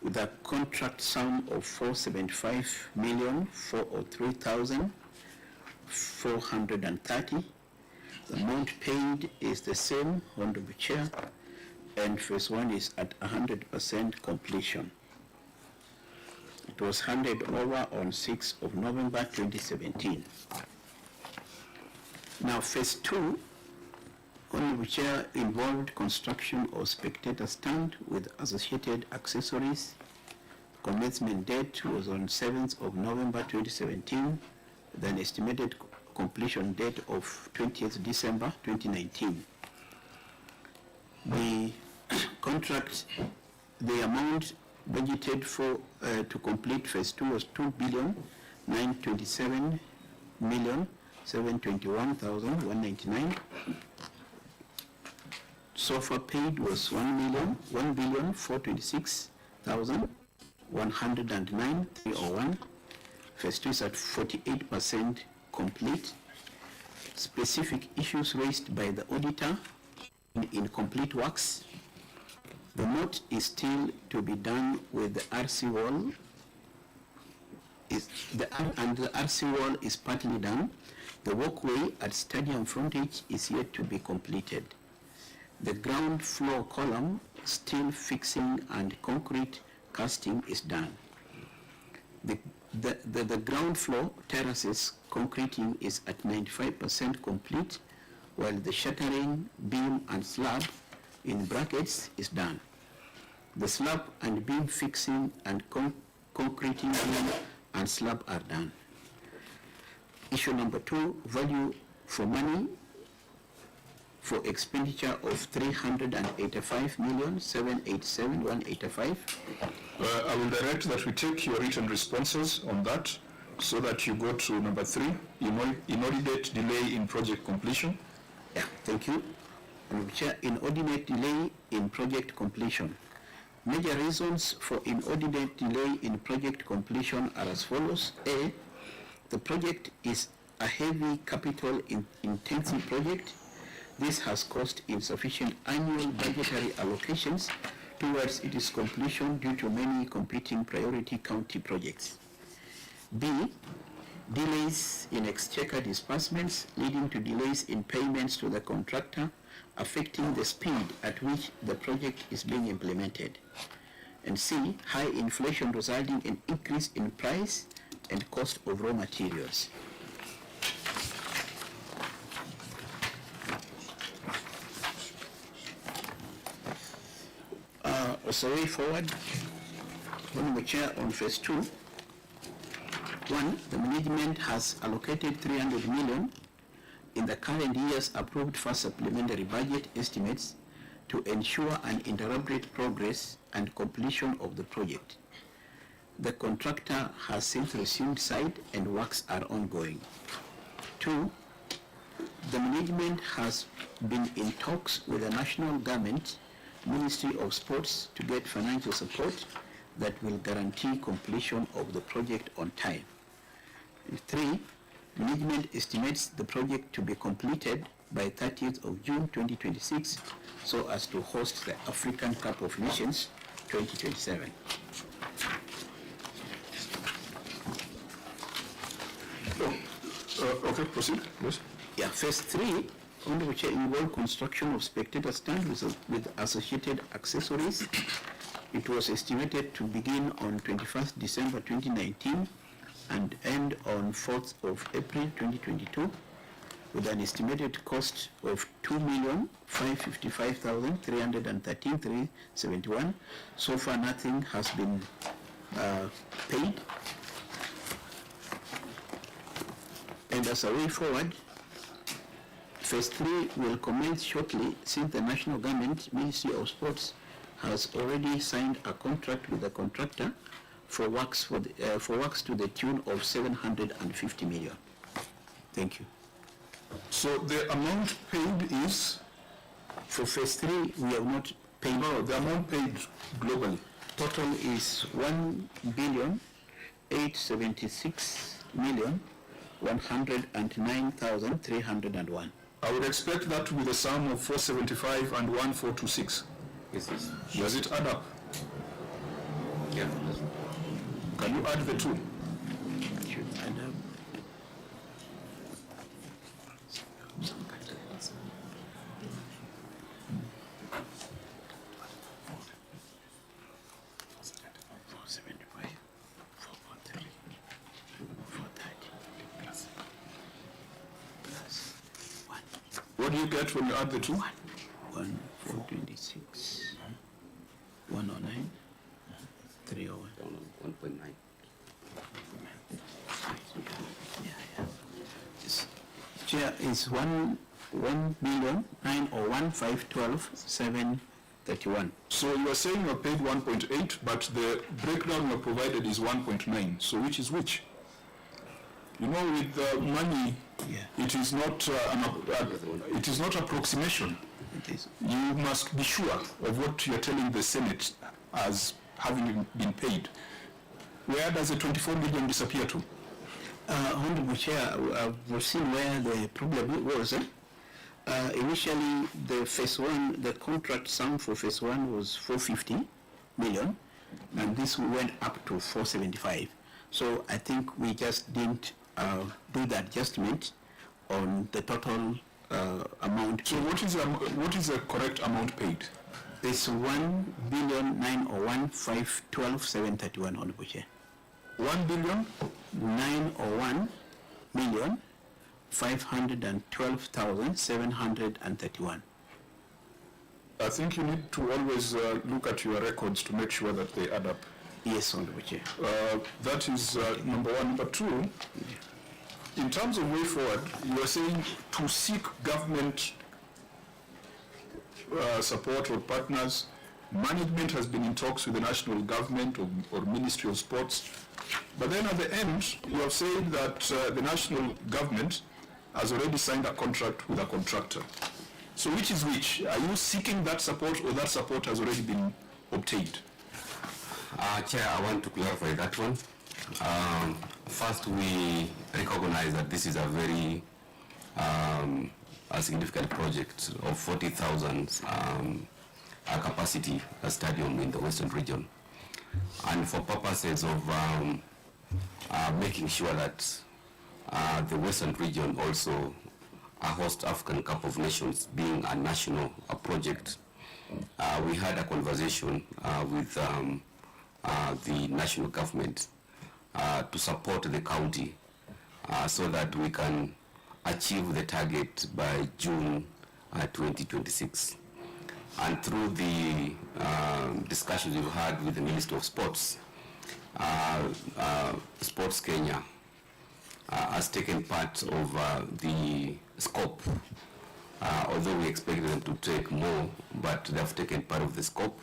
with a contract sum of 475,403,430. The amount paid is the same, Honorable Chair, and phase 1 is at 100% completion. It was handed over on 6th of November 2017. Now phase 2, Honorable Chair, involved construction of spectator stand with associated accessories. Commencement date was on 7th of November 2017, with an estimated completion date of 20th December 2019. The contract, the amount budgeted for to complete phase 2 was 2,927,721,199. So far paid was 1,426,109,301. Phase 2 is at 48% complete. Specific issues raised by the auditor in incomplete works. The moat is still to be done with the RC wall. The RC wall is partly done. The walkway at stadium frontage is yet to be completed. The ground floor column still fixing and concrete casting is done. The ground floor terraces concreting is at 95% complete, while the shuttering, beam and slab in brackets is done. The slab and beam fixing and concreting beam and slab are done. Issue number 2, value for money for expenditure of 385,787,185. I will direct that we take your written responses on that so that you go to number 3, inordinate delay in project completion. Yeah, thank you. Chair, inordinate delay in project completion. Major reasons for inordinate delay in project completion are as follows. A, the project is a heavy capital intensive project. This has caused insufficient annual budgetary allocations towards its completion due to many competing priority county projects. B, delays in exchequer disbursements leading to delays in payments to the contractor, affecting the speed at which the project is being implemented. And C, high inflation resulting in increase in price and cost of raw materials. As a way forward, when we chair on phase 2, 1, the management has allocated 300 million in the current year's approved first supplementary budget estimates to ensure uninterrupted progress and completion of the project. The contractor has since resumed site and works are ongoing. 2, the management has been in talks with the national government, Ministry of Sports, to get financial support that will guarantee completion of the project on time. And 3, management estimates the project to be completed by 30th of June 2026 so as to host the African Cup of Nations 2027. Okay, proceed. Yes. Yeah, phase 3, under which involved construction of spectator stand with associated accessories. It was estimated to begin on 21st December 2019 and end on 4th of April 2022 with an estimated cost of 2,555,313,371. So far nothing has been paid. And as a way forward, phase 3 will commence shortly since the national government, Ministry of Sports, has already signed a contract with the contractor for works to the tune of 750 million. Thank you. So the amount paid is? For phase 3, we have not paid. No, the amount paid globally. Total is 1,876,109,301. I would expect that to be the sum of 475 and 1,426. Yes. Does it add up? Yeah. Can you add the two? Should add up. What do you get when you add the two? 426, 109, 301. 1.9. Chair, is 1,901,512,731. So you are saying you are paid 1.8, but the breakdown you are provided is 1.9. So which is which? You know, with money, it is not it is not approximation. It is. You must be sure of what you are telling the Senate as having been paid. Where does the 24 million disappear to? Honorable Chair, we've seen where the problem was. Initially, the phase one, the contract sum for phase one was 450 million, and this went up to 475. So I think we just didn't do the adjustment on the total amount. So what is the correct amount paid? It's 1,901,512,731, Honorable Chair. 1,901,512,731. I think you need to always look at your records to make sure that they add up. Yes, Honorable Chair. That is number one. Number two, in terms of way forward, you are saying to seek government support or partners. Management has been in talks with the national government or Ministry of Sports. But then at the end, you have said that the national government has already signed a contract with a contractor. So which is which? Are you seeking that support, or that support has already been obtained? Chair, I want to clarify that one. First, we recognize that this is a very a significant project of 40,000 capacity stadium in the Western region. And for purposes of making sure that the Western region also hosts African Cup of Nations being a national project, we had a conversation with the national government to support the county so that we can achieve the target by June 2026. And through the discussions we've had with the Minister of Sports, Sports Kenya has taken part of the scope, although we expected them to take more, but they have taken part of the scope,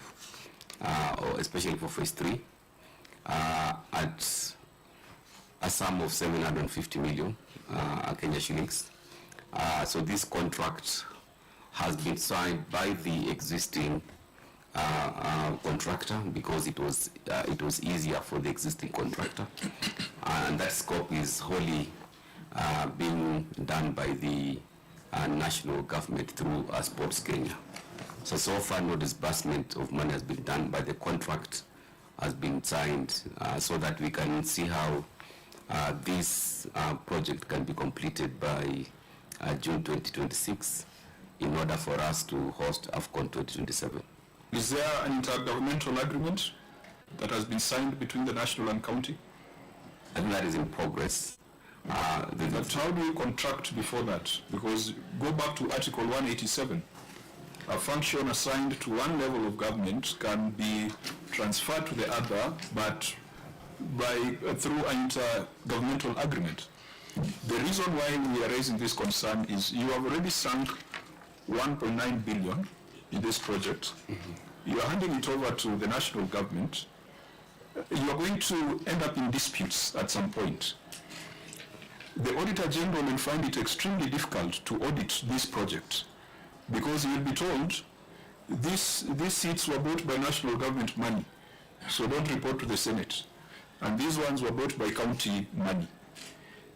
especially for phase 3, at a sum of 750 million Kenya shillings. So this contract has been signed by the existing contractor because it was easier for the existing contractor, and that scope is wholly being done by the national government through Sports Kenya. So far no disbursement of money has been done, but the contract has been signed so that we can see how this project can be completed by June 2026 in order for us to host AFCON 2027. Is there an intergovernmental agreement that has been signed between the national and county? I think that is in progress. But how do you contract before that? Because go back to Article 187. A function assigned to one level of government can be transferred to the other, but through an intergovernmental agreement. The reason why we are raising this concern is you have already sunk 1.9 billion in this project. You are handing it over to the national government. You are going to end up in disputes at some point. The Auditor General will find it extremely difficult to audit this project because he will be told these seats were bought by national government money, so don't report to the Senate. And these ones were bought by county money.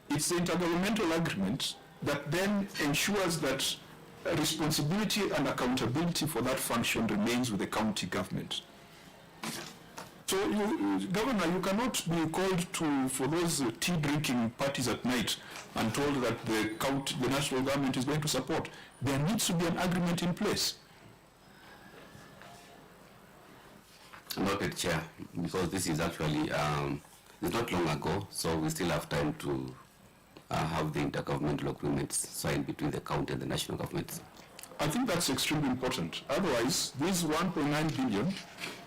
It's the intergovernmental agreement that then ensures that responsibility and accountability for that function remains with the county government. So, Governor, you cannot be called for those tea drinking parties at night and told that the national government is going to support. There needs to be an agreement in place. Noted, Chair, because this is actually, it's not long ago, so we still have time to have the intergovernmental agreements signed between the county and the national government. I think that's extremely important. Otherwise, this 1.9 billion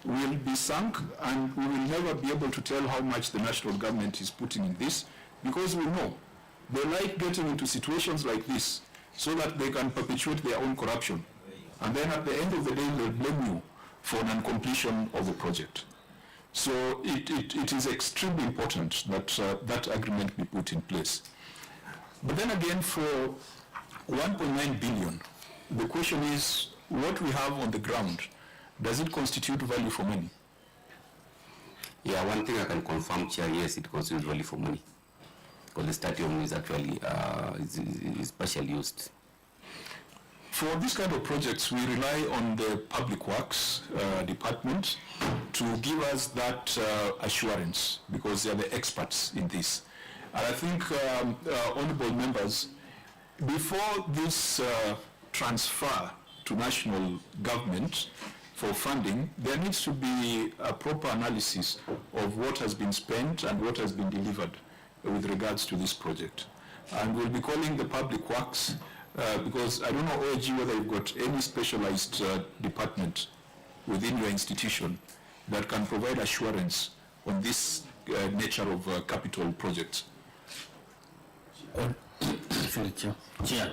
will be sunk and we will never be able to tell how much the national government is putting in this, because we know they like getting into situations like this so that they can perpetuate their own corruption. And then at the end of the day, they'll blame you for non-completion of the project. So it is extremely important that that agreement be put in place. But then again, for 1.9 billion, the question is, what we have on the ground, does it constitute value for money? Yeah, one thing I can confirm, Chair, yes, it constitutes value for money. Because the stadium is actually is partially used. For this kind of projects, we rely on the Public Works Department to give us that assurance, because they are the experts in this. And I think, honorable members, before this transfer to national government for funding, there needs to be a proper analysis of what has been spent and what has been delivered with regards to this project. And we'll be calling the Public Works, because I don't know, OAG, whether you've got any specialized department within your institution that can provide assurance on this nature of capital projects. Chair,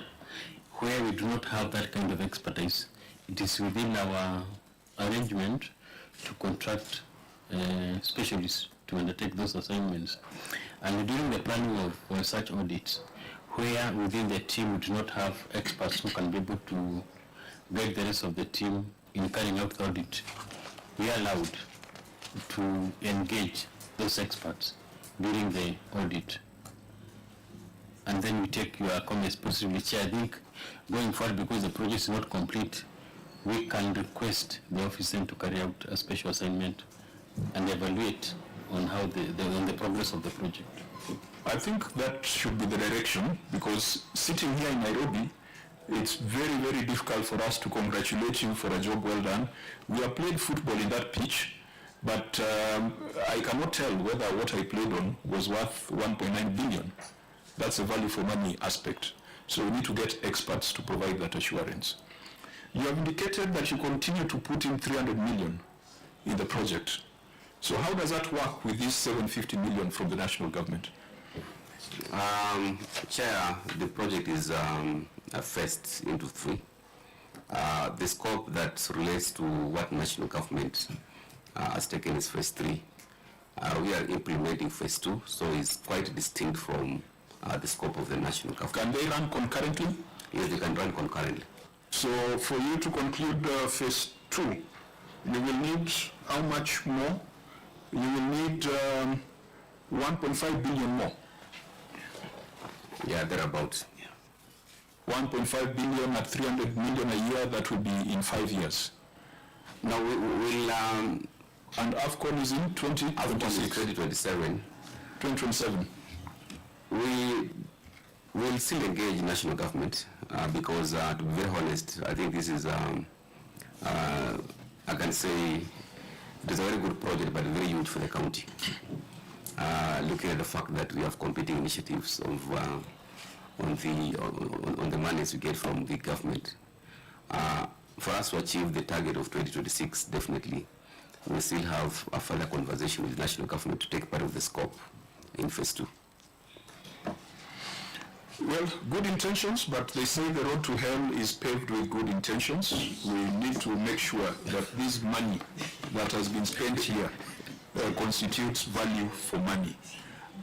where we do not have that kind of expertise, it is within our arrangement to contract specialists to undertake those assignments. And during the planning of such audits, where within the team we do not have experts who can be able to guide the rest of the team in carrying out the audit, we are allowed to engage those experts during the audit. And then we take your comments positively, Chair. I think going forward, because the project is not complete, we can request the office then to carry out a special assignment and evaluate on how on the progress of the project. I think that should be the direction, because sitting here in Nairobi, it's very, very difficult for us to congratulate you for a job well done. We have played football in that pitch, but I cannot tell whether what I played on was worth 1.9 billion. That's a value for money aspect. So we need to get experts to provide that assurance. You have indicated that you continue to put in 300 million in the project. So how does that work with this 750 million from the national government? Chair, the project is phased into three. The scope that relates to what national government has taken is phase 3. We are implementing phase 2, so it's quite distinct from the scope of the national government. Can they run concurrently? Yes, they can run concurrently. So for you to conclude phase 2, you will need how much more? You will need 1.5 billion more. Yeah, thereabouts. 1.5 billion at 300 million a year, that will be in 5 years. Now we will... and AFCON is in 2027. 2027. We will still engage national government because, to be very honest, I think this is, I can say, it is a very good project, but very huge for the county. Looking at the fact that we have competing initiatives of, on the monies we get from the government. For us to achieve the target of 2026, definitely, we still have a further conversation with the national government to take part of the scope in phase 2. Well, good intentions, but they say the road to hell is paved with good intentions. We need to make sure that this money that has been spent here constitutes value for money.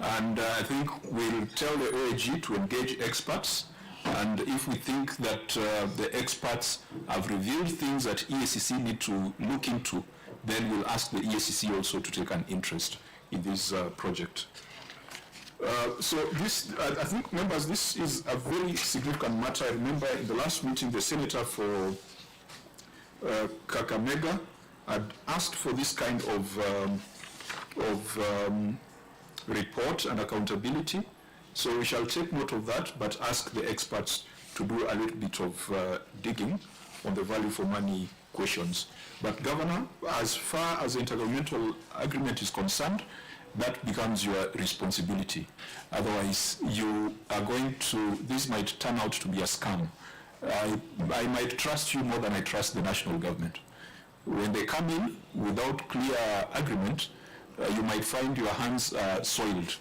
And I think we'll tell the OAG to engage experts, and if we think that the experts have revealed things that EACC need to look into, then we'll ask the EACC also to take an interest in this project. So this, I think, members, this is a very significant matter. I remember in the last meeting, the senator for Kakamega had asked for this kind of report and accountability. So we shall take note of that, but ask the experts to do a little bit of digging on the value for money questions. But Governor, as far as the intergovernmental agreement is concerned, that becomes your responsibility. Otherwise, you are going to, this might turn out to be a scam. I might trust you more than I trust the national government. When they come in without clear agreement, you might find your hands soiled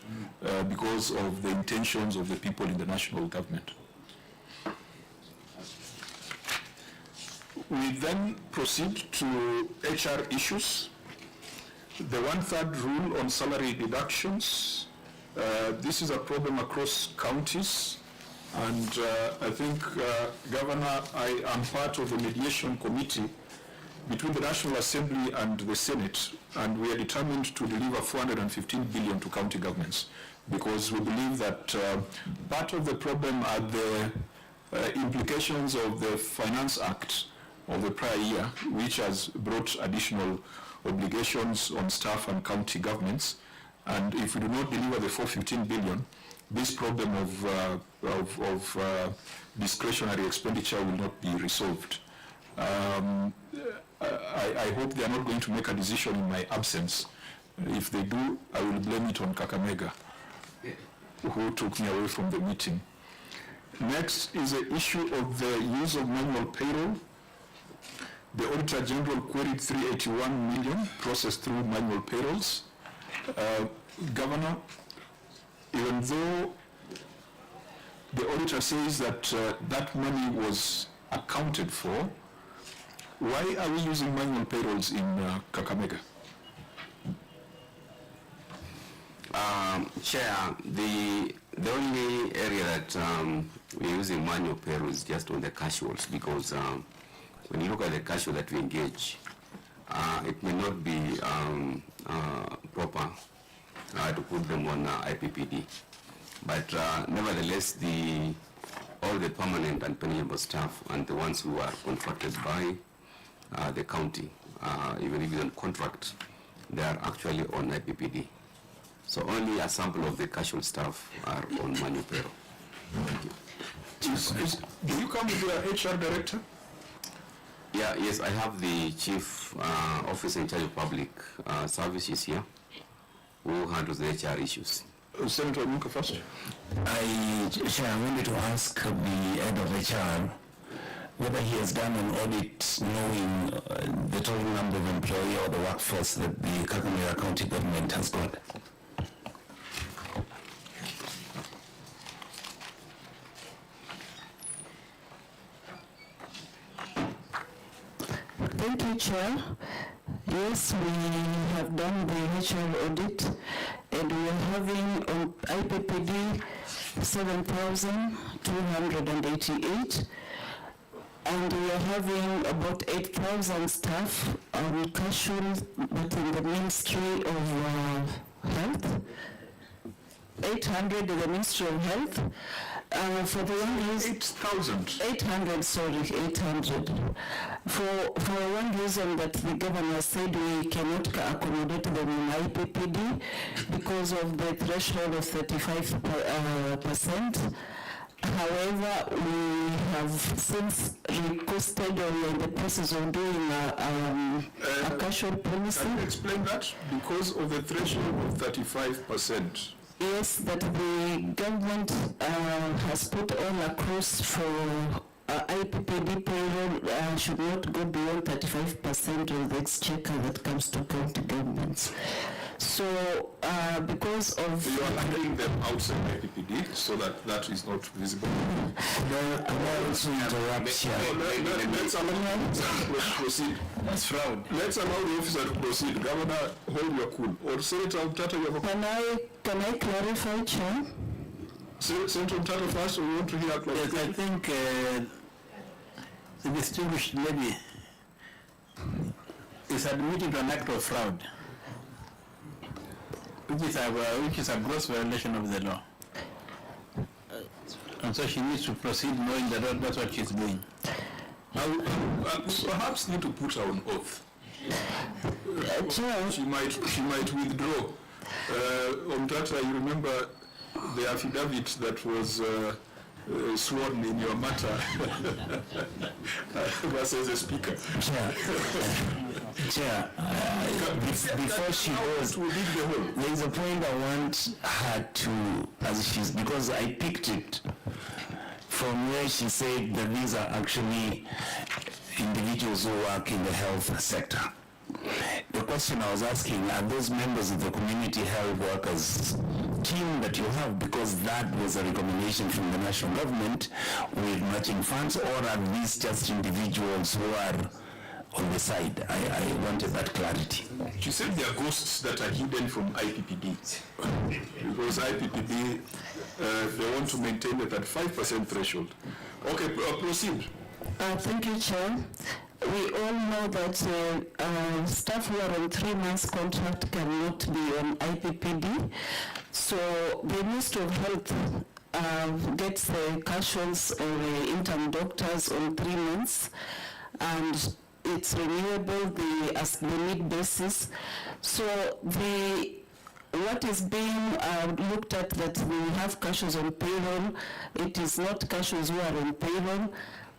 because of the intentions of the people in the national government. We then proceed to HR issues. The 1/3 rule on salary deductions. This is a problem across counties, and I think, Governor, I am part of the mediation committee between the National Assembly and the Senate, and we are determined to deliver 415 billion to county governments, because we believe that part of the problem are the implications of the Finance Act of the prior year, which has brought additional obligations on staff and county governments. And if we do not deliver the 415 billion, this problem of discretionary expenditure will not be resolved. I hope they are not going to make a decision in my absence. If they do, I will blame it on Kakamega, who took me away from the meeting. Next is the issue of the use of manual payroll. The Auditor General queried 381 million processed through manual payrolls. Governor, even though the auditor says that that money was accounted for, why are we using manual payrolls in Kakamega? Chair, the only area that we're using manual payroll is just on the casuals, because when you look at the casual that we engage, it may not be proper to put them on IPPD. But nevertheless, all the permanent and pensionable staff and the ones who are contracted by the county, even if you don't contract, they are actually on IPPD. So only a sample of the casual staff are on manual payroll. Thank you. Do you come with your HR director? Yeah, yes, I have the chief officer in charge of public services here, who handles the HR issues. Senator Muka first. Chair, I wanted to ask the head of HR whether he has done an audit knowing the total number of employees or the workforce that the Kakamega County government has got. Thank you, Chair. Yes, we have done the HR audit, and we are having on IPPD 7,288, and we are having about 8,000 staff on casual, but in the Ministry of Health. 800 in the Ministry of Health. For the one reason, 800, sorry, 800. For one reason that the governor said we cannot accommodate them in IPPD because of the threshold of 35%. However, we have since requested, or we are in the process of doing a casual policy. Can you explain that? Because of the threshold of 35%. Yes, that the government has put all across for IPPD payroll should not go beyond 35% of the exchequer that comes to county governments. So because of... You are handling them outside IPPD so that that is not visible. Let's allow proceed. That's fraud. Let's allow the officer to proceed. Governor, hold your cool. Or Senator Mtata, you have a... Can I clarify, Chair? Senator Mtata first, or we want to hear clarification? Yes, I think the distinguished lady is admitting to an act of fraud, which is a gross violation of the law. And so she needs to proceed knowing that that's what she's doing. Perhaps need to put her on oath. Chair. She might withdraw. Omtata, you remember the affidavit that was sworn in your matter versus the speaker. Chair, before she goes, there is a point I want her to, because I picked it from where she said that these are actually individuals who work in the health sector. The question I was asking, are those members of the community health workers team that you have, because that was a recommendation from the national government with matching funds, or are these just individuals who are on the side? I wanted that clarity. She said there are ghosts that are hidden from IPPD, because IPPD, they want to maintain that at 5% threshold. Okay, proceed. Thank you, Chair. We all know that staff who are on 3 months contract cannot be on IPPD. So the Ministry of Health gets the casuals or the intern doctors on 3 months, and it's renewable as the need basis. So what is being looked at, that we have casuals on payroll, it is not casuals who are on payroll,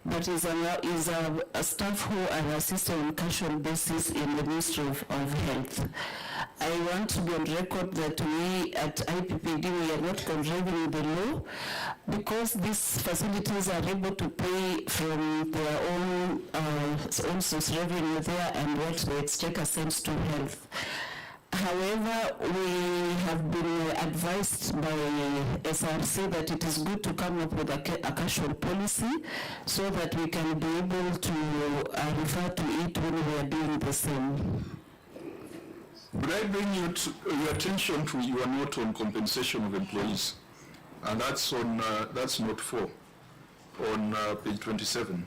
but is a staff who are assisted on casual basis in the Ministry of Health. I want to be on record that we at IPPD, we are not contravening the law, because these facilities are able to pay from their own source revenue there and what the exchequer sends to health. However, we have been advised by SRC that it is good to come up with a casual policy so that we can be able to refer to it when we are doing the same. Would I bring your attention to your note on compensation of employees? And that's on that's note 4 on page 27,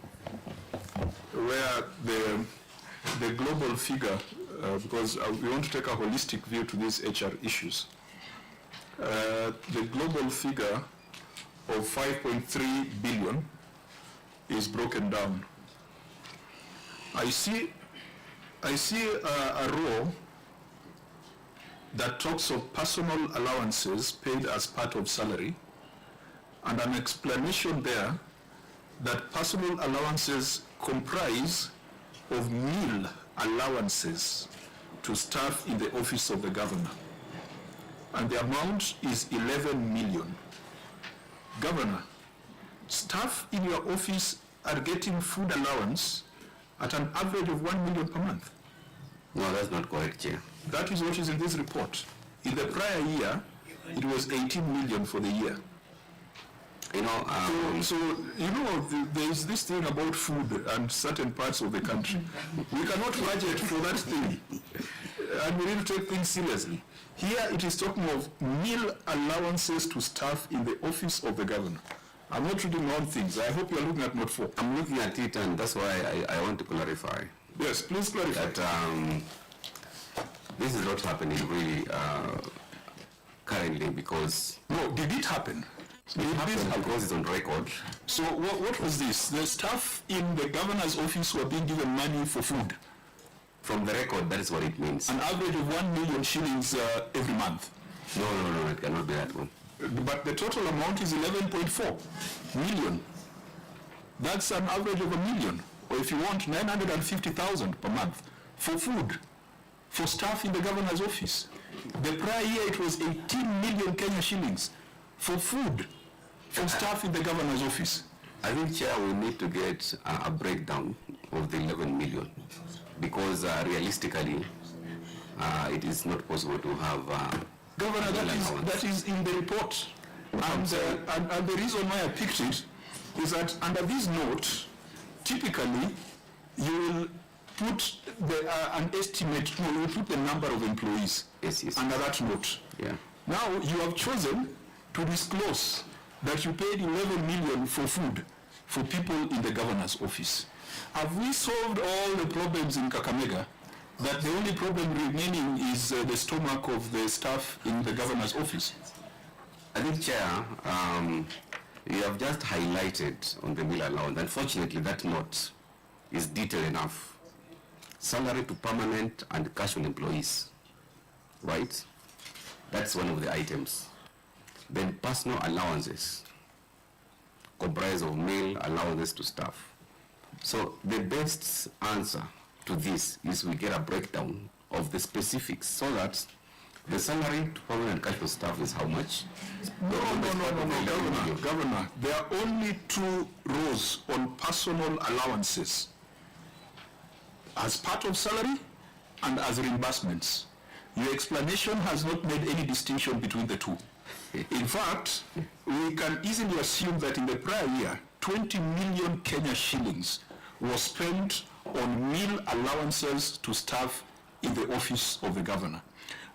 where the global figure, because we want to take a holistic view to these HR issues. The global figure of 5.3 billion is broken down. I see a row that talks of personal allowances paid as part of salary, and an explanation there that personal allowances comprise of meal allowances to staff in the office of the governor, and the amount is 11 million. Governor, staff in your office are getting food allowance at an average of 1 million per month. No, that's not correct, Chair. That is what is in this report. In the prior year, it was 18 million for the year. You know, so you know, there is this thing about food and certain parts of the country. We cannot budget for that thing, and we need to take things seriously. Here it is talking of meal allowances to staff in the office of the governor. I'm not reading wrong things. I hope you are looking at note 4. I'm looking at it, and that's why I want to clarify. Yes, please clarify. That this is not happening really currently, because... No, did it happen? It happened because it's on record. So what was this? The staff in the governor's office were being given money for food? From the record, that is what it means. An average of 1 million shillings every month? No, it cannot be that one. But the total amount is 11.4 million. That's an average of 1 million. Or if you want, 950,000 per month for food, for staff in the governor's office. The prior year it was 18 million Kenya shillings for food, for staff in the governor's office. I think, Chair, we need to get a breakdown of the 11 million, because realistically, it is not possible to have... Governor, that is in the report. And the reason why I picked it is that under this note, typically, you will put an estimate, you will put the number of employees under that note. Yeah. Now, you have chosen to disclose that you paid 11 million for food for people in the governor's office. Have we solved all the problems in Kakamega? That the only problem remaining is the stomach of the staff in the governor's office? I think, Chair, you have just highlighted on the meal allowance. Unfortunately, that note is detailed enough. salary to permanent and casual employees, right? That's one of the items. Then personal allowances, comprise of meal allowances to staff. So the best answer to this is we get a breakdown of the specifics so that the salary to permanent and casual staff is how much? No, Governor, there are only 2 rows on personal allowances as part of salary and as reimbursements. Your explanation has not made any distinction between the two. In fact, we can easily assume that in the prior year, 20 million Kenya shillings was spent on meal allowances to staff in the office of the governor.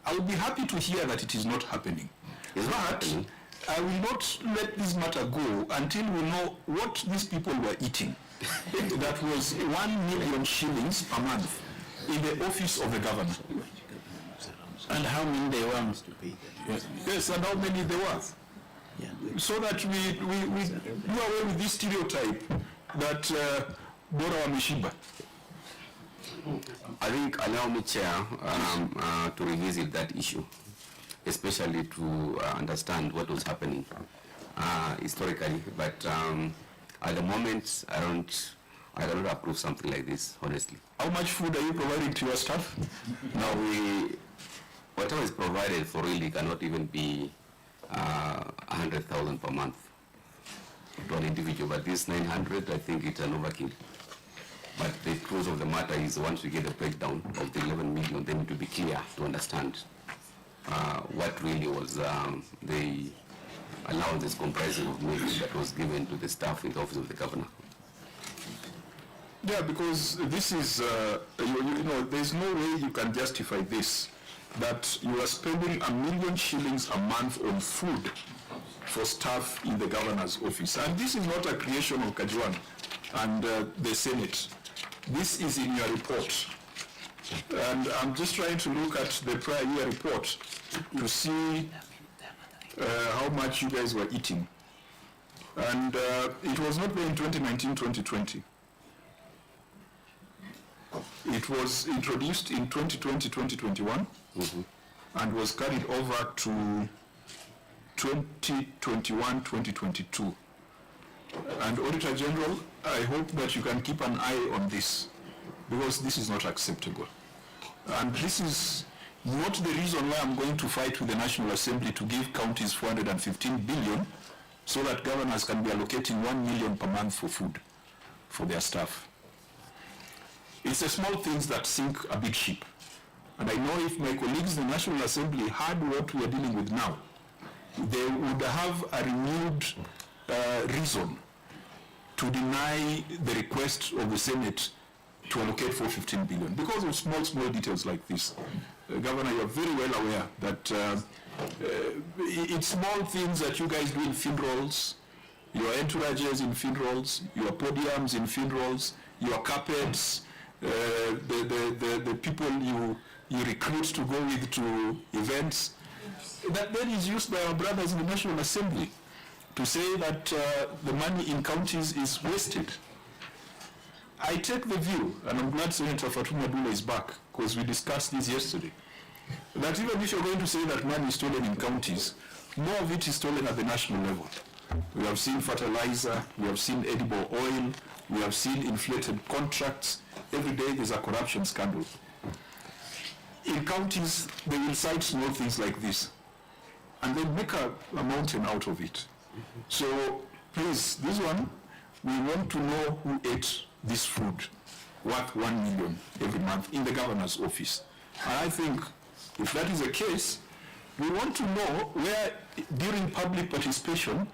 I would be happy to hear that it is not happening. But I will not let this matter go until we know what these people were eating. That was 1 million shillings per month in the office of the governor. And how many they were? Yes, and how many there were. So that we do away with this stereotype that Bora wa Mishiba. I think, allow me, Chair, to revisit that issue, especially to understand what was happening historically. But at the moment, I cannot approve something like this, honestly. How much food are you providing to your staff? Now, whatever is provided for really cannot even be 100,000 per month to an individual. But this 900, I think it's an overkill. But the truth of the matter is, once we get the breakdown of the 11 million, then it will be clear to understand what really was the allowances comprising of meals that was given to the staff in the office of the governor. Yeah, because this is, you know, there's no way you can justify this, that you are spending 1 million shillings a month on food for staff in the governor's office. And this is not a creation of Kajuan and the Senate. This is in your report. And I'm just trying to look at the prior year report to see how much you guys were eating. And it was not there in 2019-2020. It was introduced in 2020-2021 and was carried over to 2021-2022. And Auditor General, I hope that you can keep an eye on this, because this is not acceptable. And this is not the reason why I'm going to fight with the National Assembly to give counties 415 billion so that governors can be allocating 1 million per month for food for their staff. It's the small things that sink a big ship. And I know if my colleagues in the National Assembly heard what we are dealing with now, they would have a renewed reason to deny the request of the Senate to allocate 415 billion because of small details like this. Governor, you're very well aware that it's small things that you guys do in funerals, your entourages in funerals, your podiums in funerals, your carpets, the people you recruit to go with to events. That then is used by our brothers in the National Assembly to say that the money in counties is wasted. I take the view, and I'm glad Senator Fatuma Dula is back, because we discussed this yesterday, that even if you're going to say that money is stolen in counties, more of it is stolen at the national level. We have seen fertilizer, we have seen edible oil, we have seen inflated contracts. Every day there's a corruption scandal. In counties, they will cite small things like this, and then make a mountain out of it. So please, this one, we want to know who ate this food worth 1 million every month in the governor's office. And I think if that is the case, we want to know where, during public participation,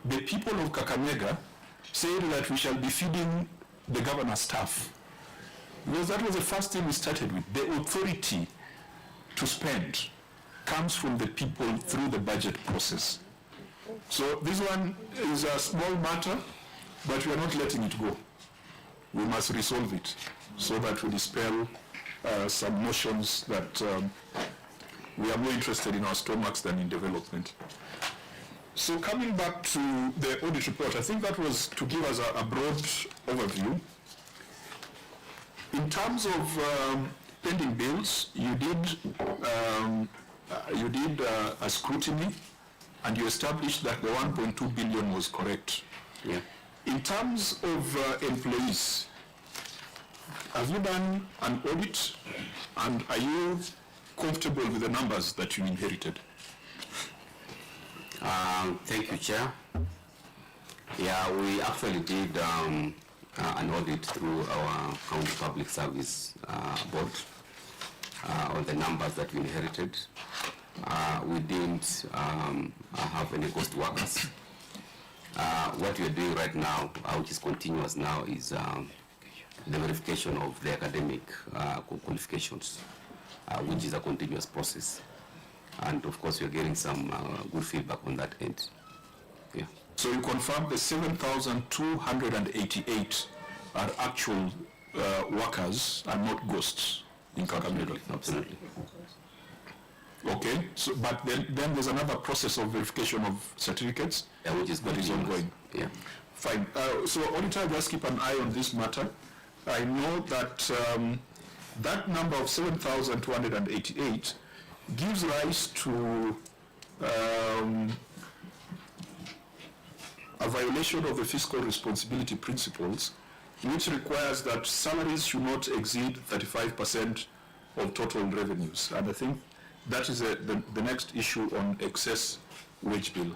the people of Kakamega said that we shall be feeding the governor's staff. Because that was the first thing we started with. The authority to spend comes from the people through the budget process. So this one is a small matter, but we are not letting it go. We must resolve it so that we dispel some notions that we are more interested in our stomachs than in development. So coming back to the audit report, I think that was to give us a broad overview. In terms of pending bills, you did a scrutiny, and you established that the 1.2 billion was correct. Yeah. In terms of employees, have you done an audit, and are you comfortable with the numbers that you inherited? Thank you, Chair. Yeah, we actually did an audit through our County Public Service Board on the numbers that we inherited. We didn't have any ghost workers. What we are doing right now, which is continuous now, is the verification of the academic qualifications, which is a continuous process. And of course, we are getting some good feedback on that end. Yeah. So you confirm the 7,288 are actual workers and not ghosts in Kakamega? Absolutely. Okay, so, but then there's another process of verification of certificates, Which is that is ongoing. Yeah. Fine. So auditor, just keep an eye on this matter. I know that that number of 7,288 gives rise to a violation of the fiscal responsibility principles, which requires that salaries should not exceed 35% of total revenues. And I think that is the next issue on excess wage bill.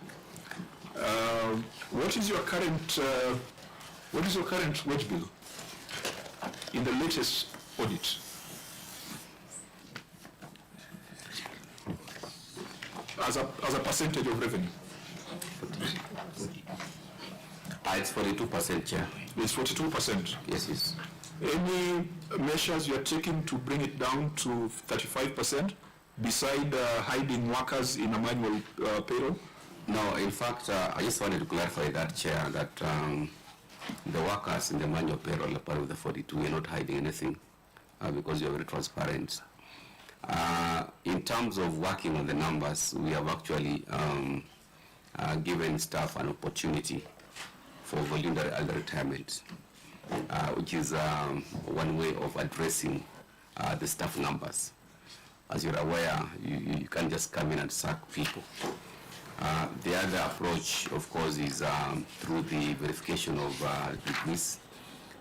What is your current wage bill in the latest audit? As a percentage of revenue? It's 42%, Chair. It's 42%. Yes, yes. Any measures you are taking to bring it down to 35%, beside hiding workers in a manual payroll? No, in fact, I just wanted to clarify that, Chair, that the workers in the manual payroll are part of the 42. We're not hiding anything because you're very transparent. In terms of working on the numbers, we have actually given staff an opportunity for voluntary early retirement, which is one way of addressing the staff numbers. As you're aware, you can't just come in and sack people. The other approach, of course, is through the verification of degrees.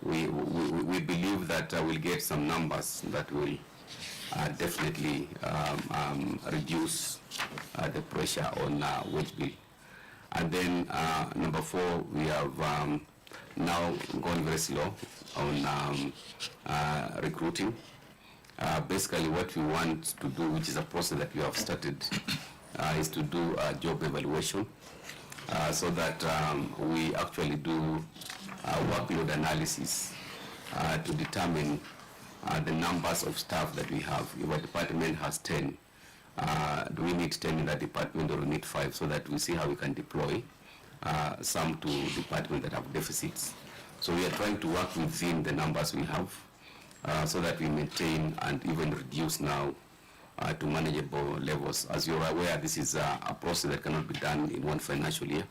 We believe that we'll get some numbers that will definitely reduce the pressure on wage bill. And then number 4, we have now gone very slow on recruiting. Basically what we want to do, which is a process that we have started, is to do a job evaluation so that we actually do workload analysis to determine the numbers of staff that we have. If a department has 10, do we need 10 in that department, or we need 5, so that we see how we can deploy some to departments that have deficits. So we are trying to work within the numbers we have so that we maintain and even reduce now to manageable levels. As you're aware, this is a process that cannot be done in one financial year.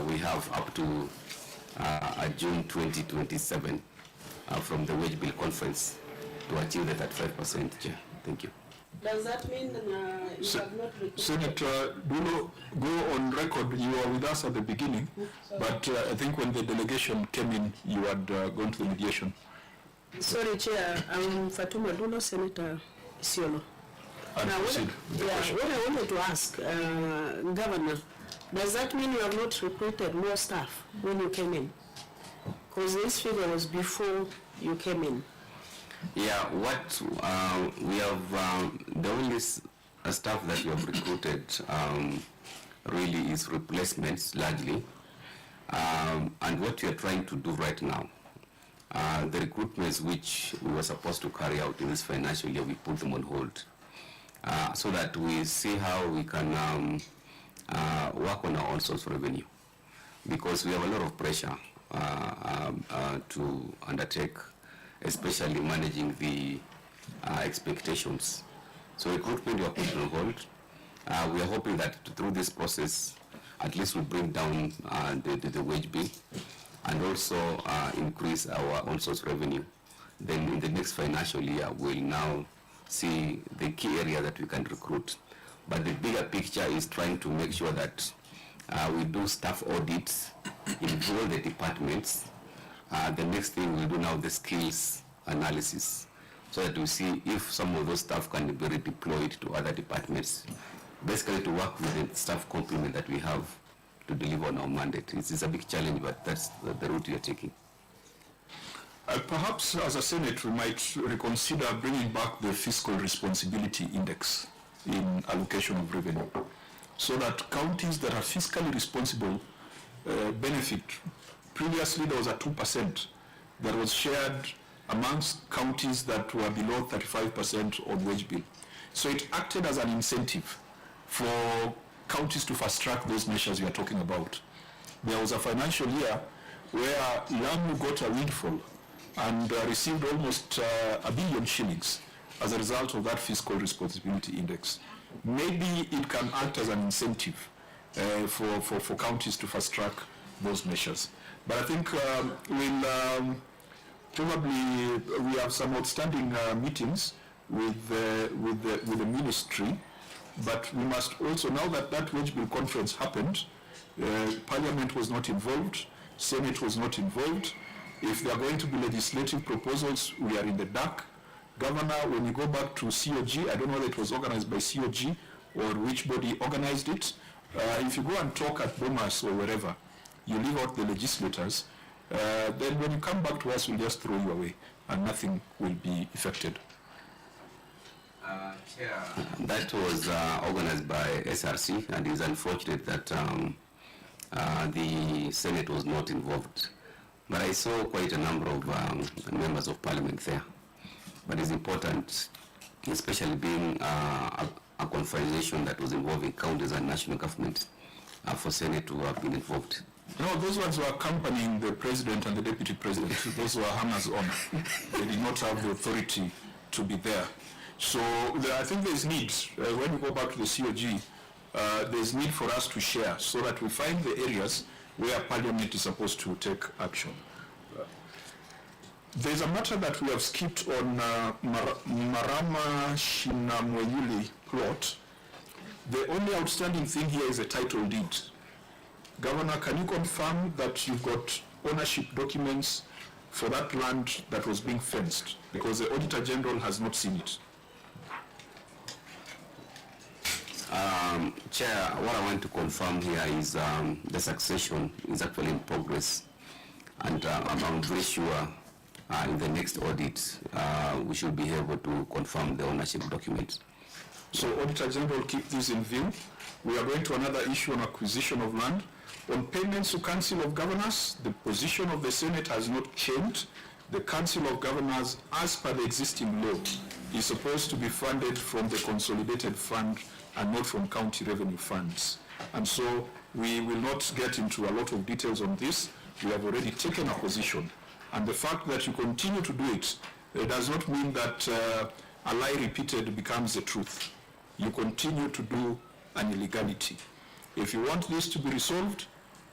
We have up to June 2027 from the wage bill conference to achieve the 35%. Thank you. Does that mean you have not recruited? Senator Dulo, go on record. You were with us at the beginning, but I think when the delegation came in, you had gone to the mediation. Sorry, Chair. I'm Fatuma Dulo, Senator Isiolo. Now, what I wanted to ask, Governor, does that mean you have not recruited more staff when you came in? Because this figure was before you came in. Yeah, what we have, the only staff that we have recruited really is replacements largely. And what we are trying to do right now, the recruitments which we were supposed to carry out in this financial year, we put them on hold so that we see how we can work on our own source of revenue. Because we have a lot of pressure to undertake, especially managing the expectations. So recruitment we are putting on hold. We are hoping that through this process, at least we bring down the wage bill and also increase our own source revenue then in the next financial year, we'll now see the key area that we can recruit. But the bigger picture is trying to make sure that we do staff audits in all the departments. The next thing we'll do now, the skills analysis, so that we see if some of those staff can be redeployed to other departments, basically to work with the staff complement that we have to deliver on our mandate. It's a big challenge, but that's the route we are taking. Perhaps as a Senate, we might reconsider bringing back the fiscal responsibility index in allocation of revenue, so that counties that are fiscally responsible benefit. Previously, there was a 2% that was shared amongst counties that were below 35% on wage bill. So it acted as an incentive for counties to fast-track those measures we are talking about. There was a financial year where Lamu got a windfall and received almost $1 billion shillings as a result of that fiscal responsibility index. Maybe it can act as an incentive for counties to fast-track those measures. But I think probably we have some outstanding meetings with the ministry, but we must also, now that that wage bill conference happened, Parliament was not involved, Senate was not involved. If there are going to be legislative proposals, we are in the dark. Governor, when you go back to COG, I don't know whether it was organized by COG or which body organized it. If you go and talk at Bomas or wherever, you leave out the legislators, then when you come back to us, we'll just throw you away and nothing will be effected. Chair, that was organized by SRC, and it's unfortunate that the Senate was not involved. But I saw quite a number of members of Parliament there. But it's important, especially being a conversation that was involving counties and national government, for Senate to have been involved. No, those ones were accompanying the president and the deputy president. Those were hangers-on. They did not have the authority to be there. So I think there's need, when we go back to the COG, there's need for us to share so that we find the areas where Parliament is supposed to take action. There's a matter that we have skipped on Marama Shinamweyuli plot. The only outstanding thing here is a title deed. Governor, can you confirm that you've got ownership documents for that land that was being fenced? Because the Auditor General has not seen it. Chair, what I want to confirm here is the succession is actually in progress, and I'm very sure in the next audit we should be able to confirm the ownership documents. So Auditor General, keep this in view. We are going to another issue on acquisition of land. On payments to Council of Governors, the position of the Senate has not changed. The Council of Governors, as per the existing law, is supposed to be funded from the consolidated fund and not from county revenue funds. And so we will not get into a lot of details on this. We have already taken a position. And the fact that you continue to do it does not mean that a lie repeated becomes the truth. You continue to do an illegality. If you want this to be resolved,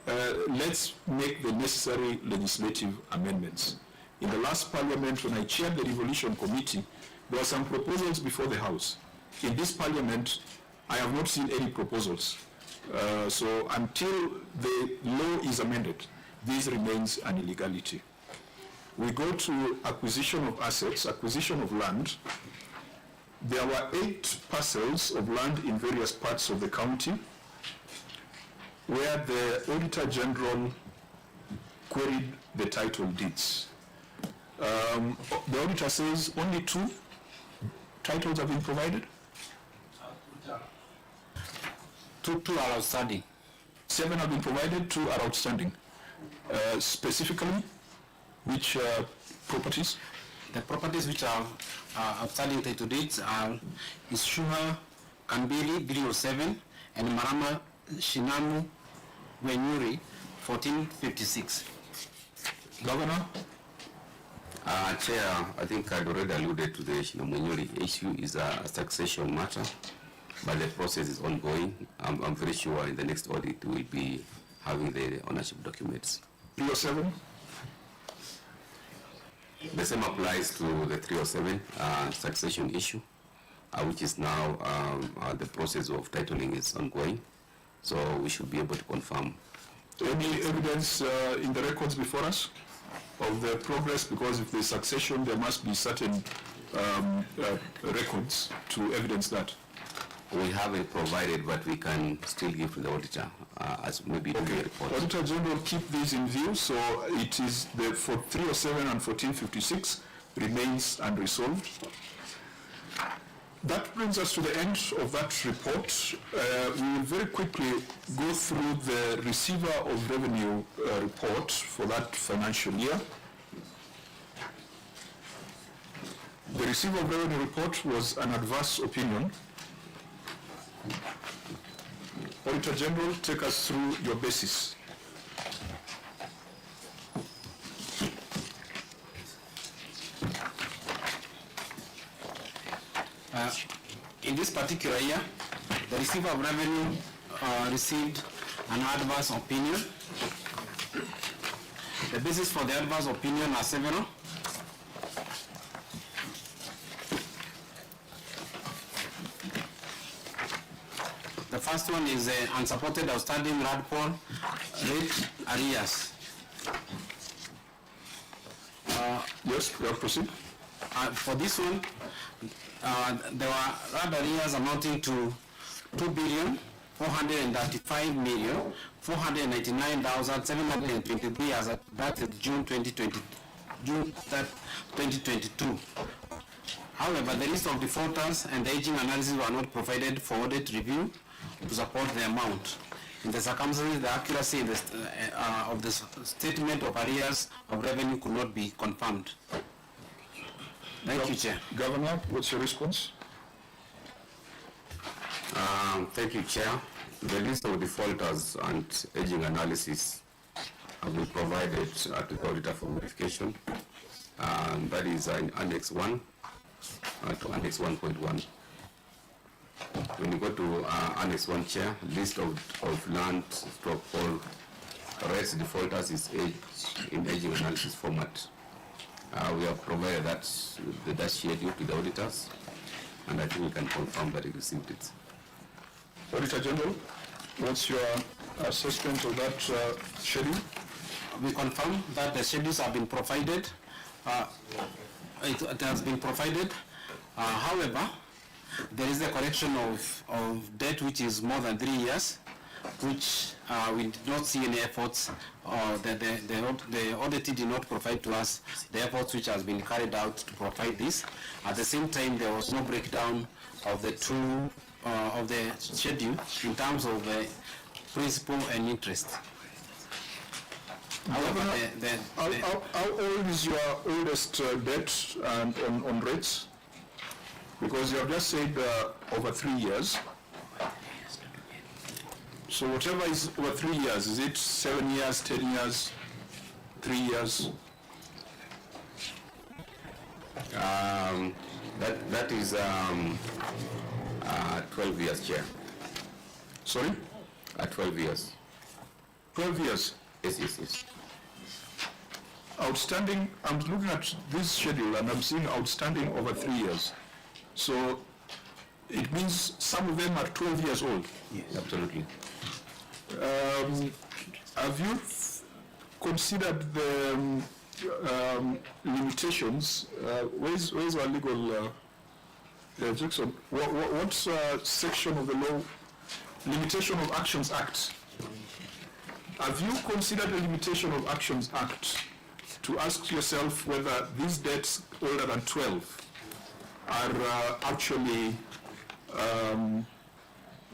let's make the necessary legislative amendments. In the last Parliament, when I chaired the Revolution Committee, there were some proposals before the House. In this Parliament, I have not seen any proposals. So until the law is amended, this remains an illegality. We go to acquisition of assets, acquisition of land. There were 8 parcels of land in various parts of the county where the Auditor General queried the title deeds. The auditor says only 2 titles have been provided. 2 are outstanding. 7 have been provided, 2 are outstanding. Specifically, which properties? The properties which are outstanding title deeds are Ishuha Kambili 307 and Marama Shinamu Wenyuri 1456. Governor? Chair, I think I'd already alluded to the Shinamunyuri issue. Is a succession matter, but the process is ongoing. I'm very sure in the next audit we'll be having the ownership documents. 307? The same applies to the 307 succession issue, which is now the process of titling is ongoing. So we should be able to confirm. Any evidence in the records before us of the progress? Because if there's succession, there must be certain records to evidence that. We haven't provided, but we can still give to the auditor as maybe to the report. Auditor General, keep these in view. So it is the for 307 and 1456 remains unresolved. That brings us to the end of that report. We will very quickly go through the receiver of revenue report for that financial year. The receiver of revenue report was an adverse opinion. Auditor General, take us through your basis. In this particular year, the receiver of revenue received an adverse opinion. The basis for the adverse opinion are several. The first one is unsupported outstanding RADPOL rate arrears. Yes, proceed. For this one, there were RAD arrears amounting to 2,495,499,723 as at that is June 2022. However, the list of defaulters and the aging analysis were not provided for audit review to support the amount. In the circumstances, the accuracy of the statement of arrears of revenue could not be confirmed. Thank you, Chair. Governor, what's your response? Thank you, Chair. The list of defaulters and aging analysis have been provided to the auditor for verification. That is in Annex 1 to Annex 1.1. When you go to Annex 1, Chair, list of land stroke all rates defaulters is in aging analysis format. We have provided that schedule to the auditors, and I think we can confirm that we received it. Auditor General, what's your assessment of that schedule? We confirm that the schedules have been provided. It has been provided. However, there is a correction of debt which is more than 3 years, which we did not see any efforts, or the auditor did not provide to us the efforts which has been carried out to provide this. At the same time, there was no breakdown of the two of the schedule in terms of principal and interest. However, how old is your oldest debt and on rates? Because you have just said over 3 years. So whatever is over 3 years, is it 7 years, 10 years, 3 years? That is 12 years, Chair. Sorry? 12 years. 12 years? Yes. Outstanding, I'm looking at this schedule and I'm seeing outstanding over 3 years. So it means some of them are 12 years old. Yes, absolutely. Have you considered the limitations? Where's our legal objection? What section of the law? Limitation of Actions Act. Have you considered the Limitation of Actions Act to ask yourself whether these debts older than 12 are actually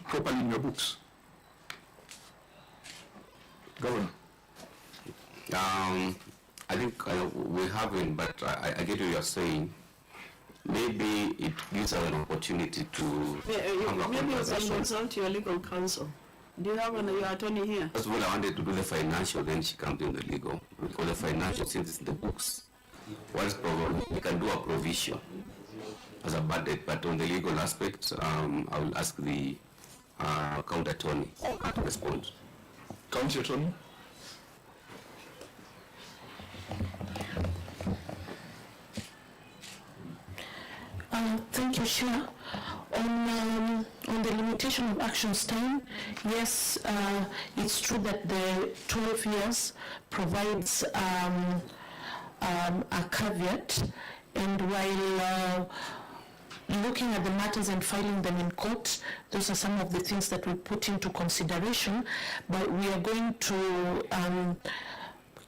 properly in your books? Governor. I think we haven't, but I get what you're saying. Maybe it gives us an opportunity to maybe you can consult your legal counsel. Do you have your attorney here? First of all, I wanted to do the financial, then she comes in the legal. Because the financial, since it's in the books, once we can do a provision as a bad debt, but on the legal aspect, I will ask the county attorney to respond. County attorney? Thank you, Chair. On the limitation of actions time, yes, it's true that the 12 years provides a caveat, and while looking at the matters and filing them in court, those are some of the things that we put into consideration, but we are going to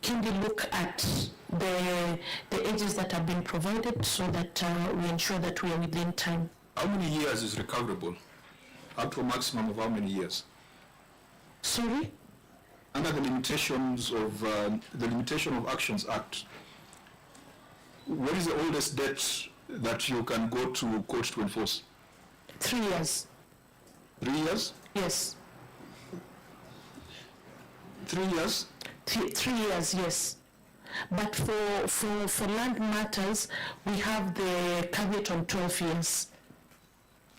keenly look at the ages that have been provided so that we ensure that we are within time. How many years is recoverable? Up to a maximum of how many years? Sorry? Under the limitations of the Limitation of Actions Act, what is the oldest debt that you can go to court to enforce? 3 years. 3 years? Yes. 3 years? 3 years, yes. But for land matters, we have the caveat on 12 years.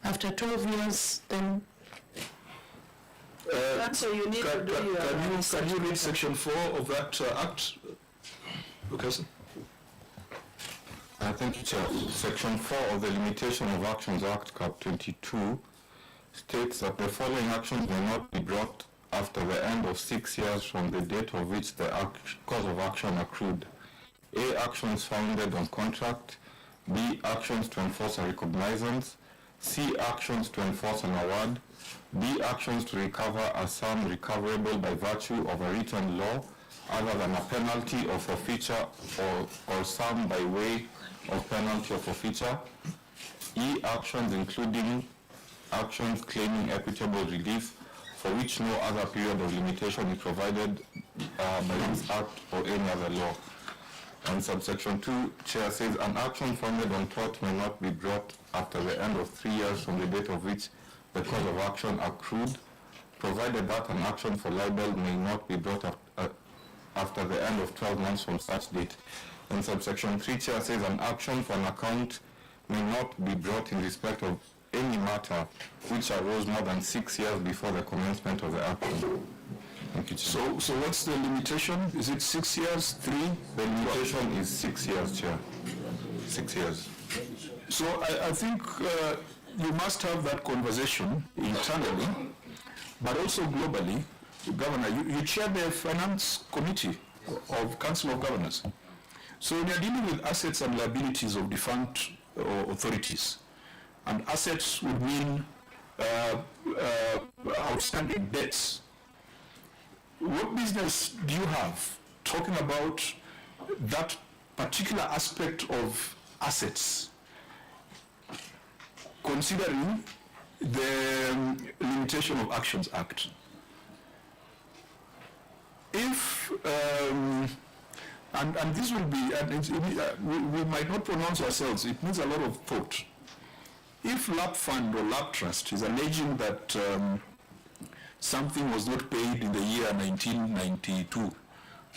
After 12 years, then... So you need to do your... Can you read section 4 of that act? Okay, sir. Thank you, Chair. Section 4 of the Limitation of Actions Act, Cap 22, states that the following actions may not be brought after the end of 6 years from the date of which the cause of action accrued. A. Actions founded on contract. B. Actions to enforce a recognizance. C. Actions to enforce an award. D. Actions to recover a sum recoverable by virtue of a written law other than a penalty or forfeiture or sum by way of penalty or forfeiture. E. Actions including actions claiming equitable relief for which no other period of limitation is provided by this act or any other law. And subsection 2, Chair says, an action founded on tort may not be brought after the end of 3 years from the date of which the cause of action accrued, provided that an action for libel may not be brought after the end of 12 months from such date. And subsection 3, Chair says, an action for an account may not be brought in respect of any matter which arose more than 6 years before the commencement of the action. Thank you, Chair. So what's the limitation? Is it 6 years, 3? The limitation is 6 years, Chair. 6 years. So I think you must have that conversation internally, but also globally. Governor, you chair the Finance Committee of Council of Governors. So when you're dealing with assets and liabilities of defunct authorities, and assets would mean outstanding debts, what business do you have talking about that particular aspect of assets, considering the Limitation of Actions Act? If, and this will be, we might not pronounce ourselves, it needs a lot of thought. If LAP Fund or LAP Trust is alleging that something was not paid in the year 1992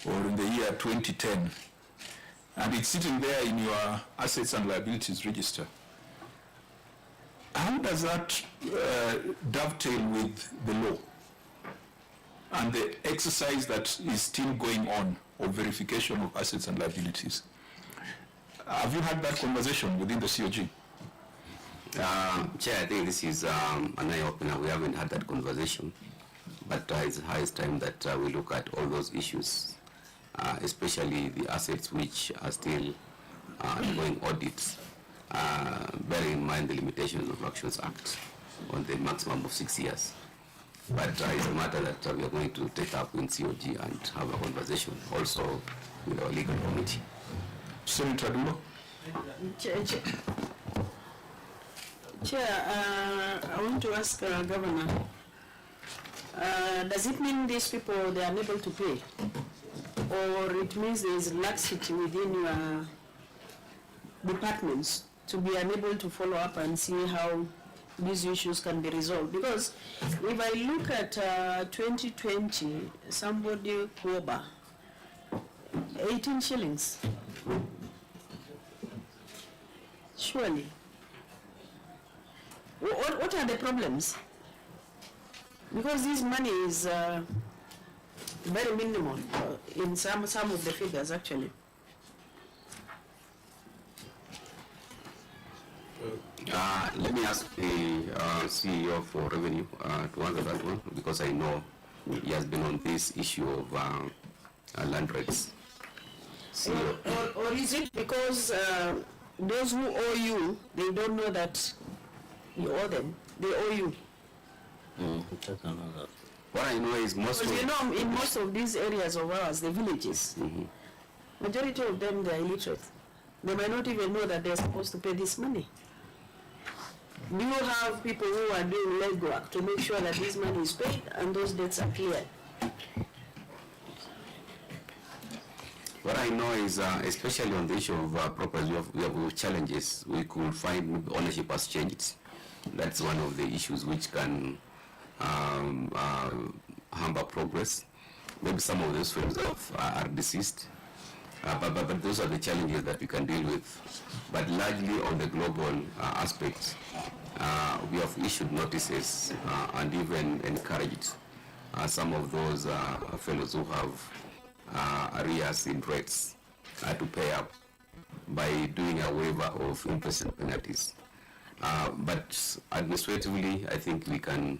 or in the year 2010, and it's sitting there in your assets and liabilities register, how does that dovetail with the law and the exercise that is still going on of verification of assets and liabilities? Have you had that conversation within the COG? Chair, I think this is an eye-opener. We haven't had that conversation, but it's the highest time that we look at all those issues, especially the assets which are still undergoing audits, bearing in mind the Limitations of Actions Act on the maximum of 6 years. But it's a matter that we are going to take up in COG and have a conversation also with our legal committee. Senator Dulo? Chair, I want to ask Governor, does it mean these people, they are unable to pay? Or it means there is laxity within your departments to be unable to follow up and see how these issues can be resolved? Because if I look at 2020, somebody, Koba, 18 shillings. Surely. What are the problems? Because this money is very minimal in some of the figures, actually. Let me ask the CEO for Revenue to answer that one, because I know he has been on this issue of land rates. CEO. Or is it because those who owe you, they don't know that you owe them? They owe you. That's another. What I know is most Because of... you know, in most of these areas of ours, the villages, majority of them, they are illiterate. They might not even know that they're supposed to pay this money. Do you have people who are doing legwork to make sure that this money is paid and those debts are cleared? What I know is, especially on the issue of property, we have challenges. We could find ownership has changed. That's one of the issues which can hamper progress. Maybe some of those firms are deceased, but those are the challenges that we can deal with. But largely on the global aspect, we have issued notices and even encouraged some of those fellows who have arrears in rates to pay up by doing a waiver of interest and penalties. But administratively, I think we can